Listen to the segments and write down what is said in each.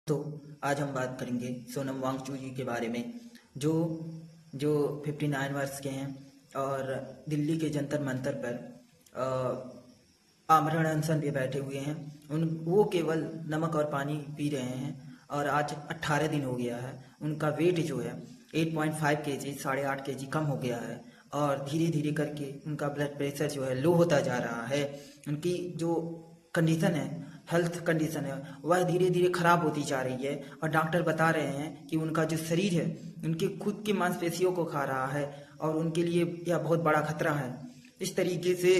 तो आज हम बात करेंगे सोनम वांगचुक जी के बारे में जो जो 59 वर्ष के हैं और दिल्ली के जंतर मंतर पर आमरण अनशन पे बैठे हुए हैं। वो केवल नमक और पानी पी रहे हैं और आज 18 दिन हो गया है। उनका वेट जो है 8.5 kg 8.5 kg कम हो गया है और धीरे धीरे करके उनका ब्लड प्रेशर जो है लो होता जा रहा है। उनकी जो कंडीशन है, हेल्थ कंडीशन है, वह धीरे धीरे खराब होती जा रही है और डॉक्टर बता रहे हैं कि उनका जो शरीर है उनके खुद की मांसपेशियों को खा रहा है और उनके लिए यह बहुत बड़ा खतरा है। इस तरीके से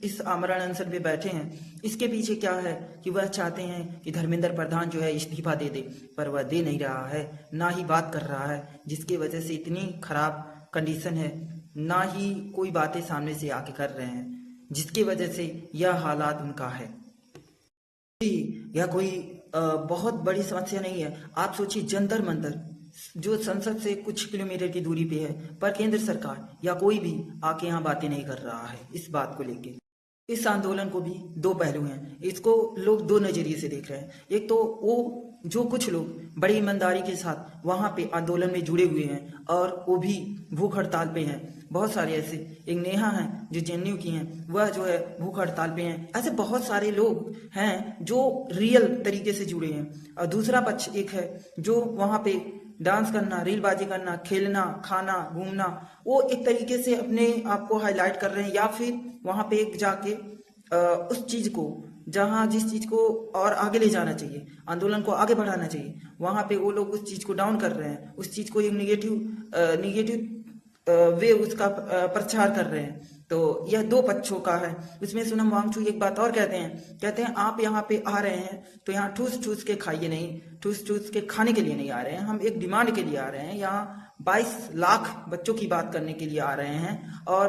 इस आमरण अनशन पे बैठे हैं। इसके पीछे क्या है कि वह चाहते हैं कि धर्मेंद्र प्रधान जो है इस्तीफा दे दे, पर वह दे नहीं रहा है, ना ही बात कर रहा है, जिसकी वजह से इतनी खराब कंडीशन है, ना ही कोई बातें सामने से आके कर रहे हैं, जिसकी वजह से यह हालात उनका है। यह कोई बहुत बड़ी समस्या नहीं है। आप सोचिए, जंतर मंतर जो संसद से कुछ किलोमीटर की दूरी पे है, पर केंद्र सरकार या कोई भी आके यहाँ बातें नहीं कर रहा है इस बात को लेके। इस आंदोलन को भी दो पहलू हैं, इसको लोग दो नजरिए से देख रहे हैं। एक तो वो जो कुछ लोग बड़ी ईमानदारी के साथ वहां पे आंदोलन में जुड़े हुए हैं और वो भी भूख हड़ताल पे हैं। बहुत सारे ऐसे, एक नेहा हैं जो जेएनयू की हैं, वह जो है भूख हड़ताल पे हैं। ऐसे बहुत सारे लोग हैं जो रियल तरीके से जुड़े हैं। और दूसरा पक्ष एक है जो वहां पे डांस करना, रीलबाजी करना, खेलना, खाना, घूमना, वो एक तरीके से अपने आप को हाईलाइट कर रहे हैं, या फिर वहां पे एक जाके उस चीज को, जहां जिस चीज को और आगे ले जाना चाहिए, आंदोलन को आगे बढ़ाना चाहिए, वहां पे वो लोग उस चीज को डाउन कर रहे हैं, उस चीज को एक निगेटिव वे उसका प्रचार कर रहे हैं। तो यह दो पक्षों का है। इसमें सोनम वांगचुक एक बात और कहते हैं आप यहाँ पे आ रहे हैं तो यहाँ ठूस ठूस के खाइए नहीं, ठूस ठूस के खाने के लिए नहीं आ रहे हैं, हम एक डिमांड के लिए आ रहे हैं। यहाँ 22 लाख बच्चों की बात करने के लिए आ रहे हैं और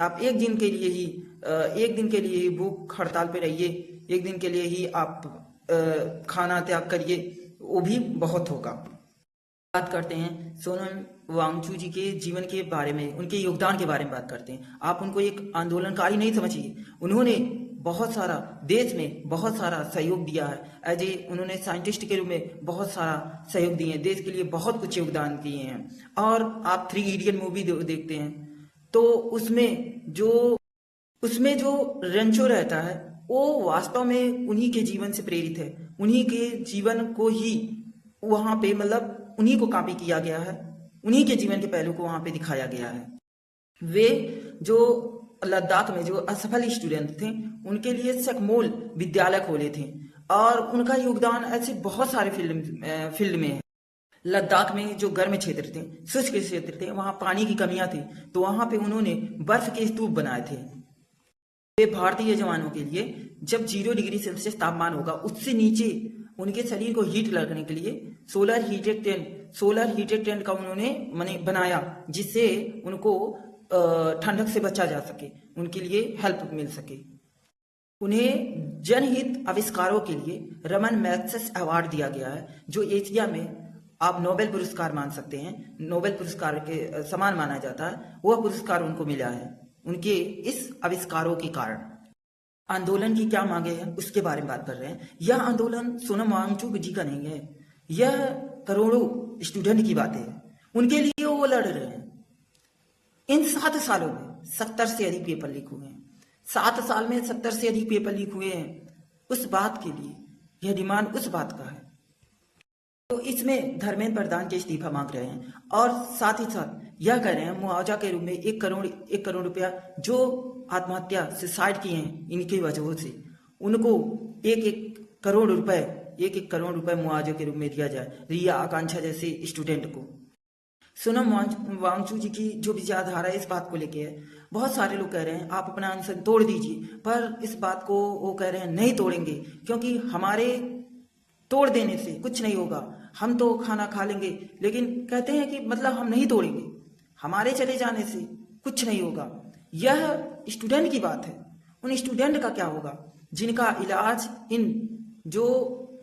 आप एक दिन के लिए ही भूख हड़ताल पे रहिए, एक दिन के लिए ही आप खाना त्याग करिए, वो भी बहुत होगा। बात करते हैं सोनम वांगचुक जी के जीवन के बारे में, उनके योगदान के बारे में बात करते हैं। आप उनको एक आंदोलनकारी नहीं समझिए, उन्होंने बहुत सारा देश में बहुत सारा सहयोग दिया है। उन्होंने साइंटिस्ट के रूप में बहुत सारा सहयोग दिए हैं, देश के लिए बहुत कुछ योगदान किए हैं। और आप 3 इडियट मूवी देखते हैं तो उसमें जो रंचो रहता है वो वास्तव में उन्हीं के जीवन से प्रेरित है। उन्हीं के जीवन को ही वहां पे, मतलब उन्हीं को कॉपी किया गया है, उन्हीं के जीवन के पहलू को वहां पे दिखाया गया है। वे जो लद्दाख में जो असफल स्टूडेंट थे उनके लिए सकमोल विद्यालय खोले थे और उनका योगदान ऐसे बहुत सारे फील्ड में है। लद्दाख में जो गर्म क्षेत्र थे, शुष्क क्षेत्र थे, वहां पानी की कमियां थी, तो वहां पे उन्होंने बर्फ के स्तूप बनाए थे। वे भारतीय जवानों के लिए जब 0 डिग्री सेल्सियस तापमान होगा उससे नीचे उनके शरीर को हीट लगने के लिए सोलर हीटेड टेंट का उन्होंने बनाया, जिससे उनको ठंडक से बचा जा सके, उनके लिए हेल्प मिल सके। उन्हें जनहित आविष्कारों के लिए रमन मैग्सेसे अवार्ड दिया गया है, जो एशिया में आप नोबेल पुरस्कार मान सकते हैं, नोबेल पुरस्कार के समान माना जाता है। वह पुरस्कार उनको मिला है उनके इस आविष्कारों के कारण। आंदोलन की क्या मांगे हैं उसके बारे में बात कर रहे हैं। यह आंदोलन सोनम वांगचुक जी का नहीं है, यह करोड़ों स्टूडेंट की बातें है, उनके लिए वो लड़ रहे हैं। इन 7 सालों में 70 से अधिक पेपर लीक हुए हैं, 7 साल में 70 से अधिक पेपर लीक हुए हैं। उस बात के लिए यह डिमांड उस बात का है। तो इसमें धर्मेंद्र प्रधान के इस्तीफा मांग रहे हैं और साथ ही साथ यह कह रहे हैं मुआवजा के रूप में 1 करोड़ रुपया जो आत्महत्या सुसाइड किए हैं इनकी वजहों से, उनको 1 करोड़ रुपए मुआवजे के रूप में दिया जाए, रिया आकांक्षा जैसे स्टूडेंट को। सोनम वांगचुक जी की जो विचारधारा है इस बात को लेके है। बहुत सारे लोग कह रहे हैं आप अपना अनशन तोड़ दीजिए, पर इस बात को वो कह रहे हैं नहीं तोड़ेंगे, क्योंकि हमारे तोड़ देने से कुछ नहीं होगा, हम तो खाना खा लेंगे, लेकिन कहते हैं कि मतलब हम नहीं तोड़ेंगे, हमारे चले जाने से कुछ नहीं होगा। यह स्टूडेंट की बात है। उन स्टूडेंट का क्या होगा जिनका इलाज इन जो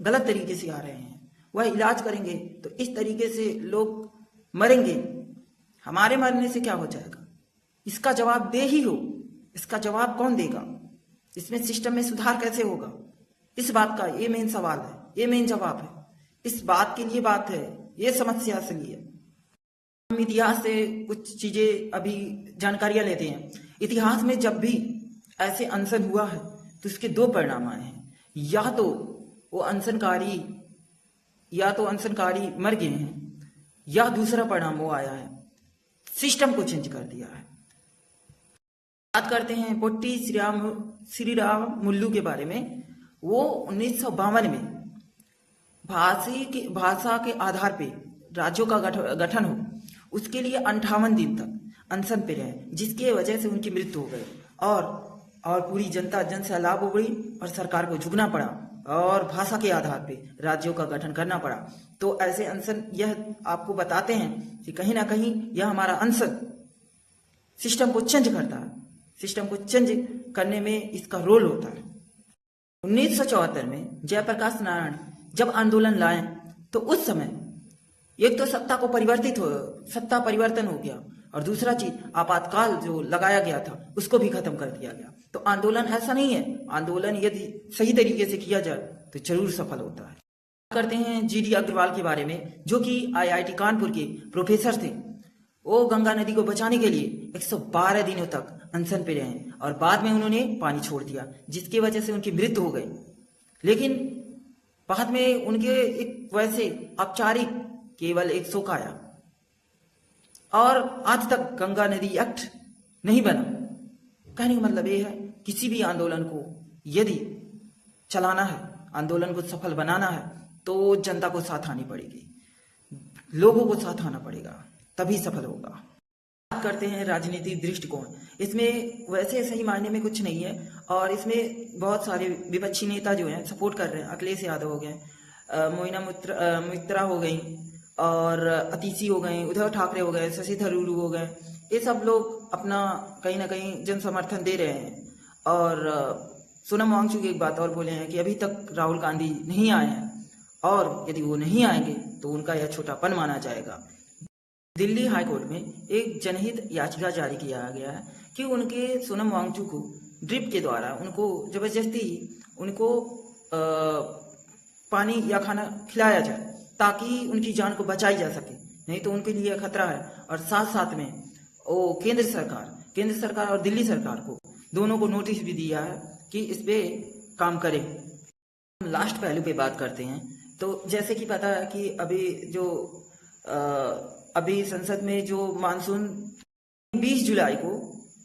गलत तरीके से आ रहे हैं, वह इलाज करेंगे तो इस तरीके से लोग मरेंगे, हमारे मरने से क्या हो जाएगा? इसका जवाब दे ही हो, इसका जवाब कौन देगा? इसमें सिस्टम में सुधार कैसे होगा? इस बात का ये मेन सवाल है, ये मेन जवाब है। इस बात के लिए बात है, ये समस्या असली है। हम इतिहास से कुछ चीजें अभी जानकारियां लेते हैं। इतिहास में जब भी ऐसे अनशन हुआ है तो इसके दो परिणाम आए हैं। या तो अनशनकारी मर गए हैं, या दूसरा परिणाम वो आया है, सिस्टम को चेंज कर दिया है। बात करते हैं पोट्टी श्री राम मुल्लू के बारे में। वो 1952 में भाषा के आधार पे राज्यों का गठन हो, उसके लिए 58 दिन तक अनशन पे रहे, जिसकी वजह से उनकी मृत्यु हो गई और पूरी जनता जन से लाभ हो गई और सरकार को झुकना पड़ा और भाषा के आधार पे राज्यों का गठन करना पड़ा। तो ऐसे अनशन यह आपको बताते हैं कि कहीं ना कहीं यह हमारा अनशन सिस्टम को चेंज करता है, सिस्टम को चेंज करने में इसका रोल होता है। 1974 में जयप्रकाश नारायण जब आंदोलन लाए तो उस समय एक तो सत्ता परिवर्तन हो गया, और दूसरा चीज आपातकाल जो लगाया गया था उसको भी खत्म कर दिया गया। तो आंदोलन ऐसा नहीं है, आंदोलन यदि सही तरीके से किया जाए तो जरूर सफल होता है। करते हैं जीडी अग्रवाल के बारे में, जो कि IIT कानपुर के प्रोफेसर थे। वो गंगा नदी को बचाने के लिए 112 दिनों तक अनशन पे रहे और बाद में उन्होंने पानी छोड़ दिया, जिसकी वजह से उनकी मृत्यु हो गई। लेकिन बाद में उनके एक वैसे औपचारिक केवल एक शोक आया और आज तक गंगा नदी एक्ट नहीं बना। कहने का मतलब ये है, किसी भी आंदोलन को यदि चलाना है, आंदोलन को सफल बनाना है, तो जनता को साथ आनी पड़ेगी, लोगों को साथ आना पड़ेगा, तभी सफल होगा। बात करते हैं राजनीतिक दृष्टिकोण। इसमें वैसे सही मायने में कुछ नहीं है और इसमें बहुत सारे विपक्षी नेता जो हैं सपोर्ट कर रहे हैं। अखिलेश यादव हो गए, मोइना मित्रा हो गई और अतीशी हो गए, उद्धव ठाकरे हो गए, शशि थरूर हो गए। ये सब लोग अपना कहीं ना कहीं जन समर्थन दे रहे हैं। और सोनम वांगचुक एक बात और बोले हैं कि अभी तक राहुल गांधी नहीं आए हैं और यदि वो नहीं आएंगे तो उनका यह छोटापन माना जाएगा। दिल्ली हाईकोर्ट में एक जनहित याचिका जारी किया गया है कि उनके सोनम वांगचुक को ड्रिप के द्वारा उनको जबरदस्ती उनको पानी या खाना खिलाया जाए ताकि उनकी जान को बचाई जा सके, नहीं तो उनके लिए खतरा है। और साथ साथ में वो केंद्र सरकार और दिल्ली सरकार को दोनों को नोटिस भी दिया है कि इस पे काम करें। लास्ट पहलू पे बात करते हैं। तो जैसे कि पता है कि अभी संसद में जो मानसून 20 जुलाई को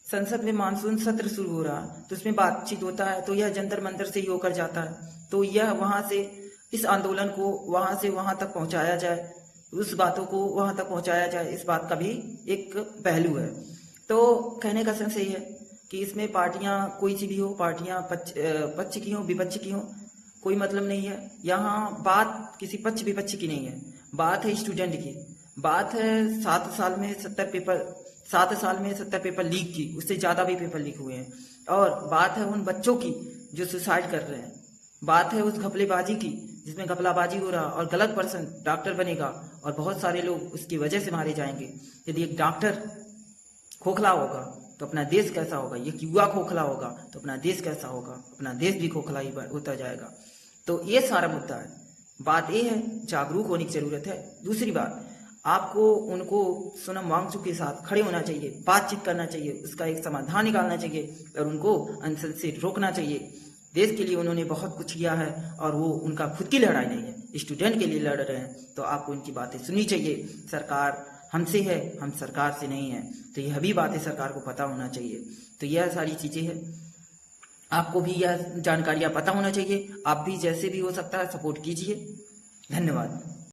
संसद में मानसून सत्र शुरू हो रहा, तो उसमें बातचीत होता है, तो यह जंतर मंतर से ही होकर जाता है। तो यह वहां से इस आंदोलन को वहां से वहां तक पहुंचाया जाए, उस बातों को वहां तक पहुंचाया जाए, इस बात का भी एक पहलू है। तो कहने का सेंस यही है कि इसमें पार्टियां कोई सी भी हो, पार्टियां पक्ष की हो विपक्ष की हो, कोई मतलब नहीं है। यहाँ बात किसी पक्ष विपक्ष की नहीं है, बात है स्टूडेंट की, बात है 7 साल में 70 पेपर लीक की, उससे ज्यादा भी पेपर लीक हुए हैं। और बात है उन बच्चों की जो सुसाइड कर रहे हैं, बात है उस घपलेबाजी की जिसमें घपलाबाजी हो रहा और गलत पर्सन डॉक्टर बनेगा और बहुत सारे लोग उसकी वजह से मारे जाएंगे। यदि एक डॉक्टर खोखला होगा तो अपना देश कैसा होगा, एक युवा खोखला होगा तो अपना देश कैसा होगा, अपना देश भी खोखला ही होता जाएगा। तो ये सारा मुद्दा है। बात ये है, जागरूक होने की जरूरत है। दूसरी बात, आपको उनको सोनम वांगचुक के साथ खड़े होना चाहिए, बातचीत करना चाहिए, उसका एक समाधान निकालना चाहिए और उनको अनशन से रोकना चाहिए। देश के लिए उन्होंने बहुत कुछ किया है और वो उनका खुद की लड़ाई नहीं है, स्टूडेंट के लिए लड़ रहे हैं। तो आपको इनकी बातें सुननी चाहिए। सरकार हमसे है, हम सरकार से नहीं है, तो यह भी बातें सरकार को पता होना चाहिए। तो यह सारी चीजें हैं, आपको भी यह जानकारियां पता होना चाहिए। आप भी जैसे भी हो सकता है सपोर्ट कीजिए। धन्यवाद।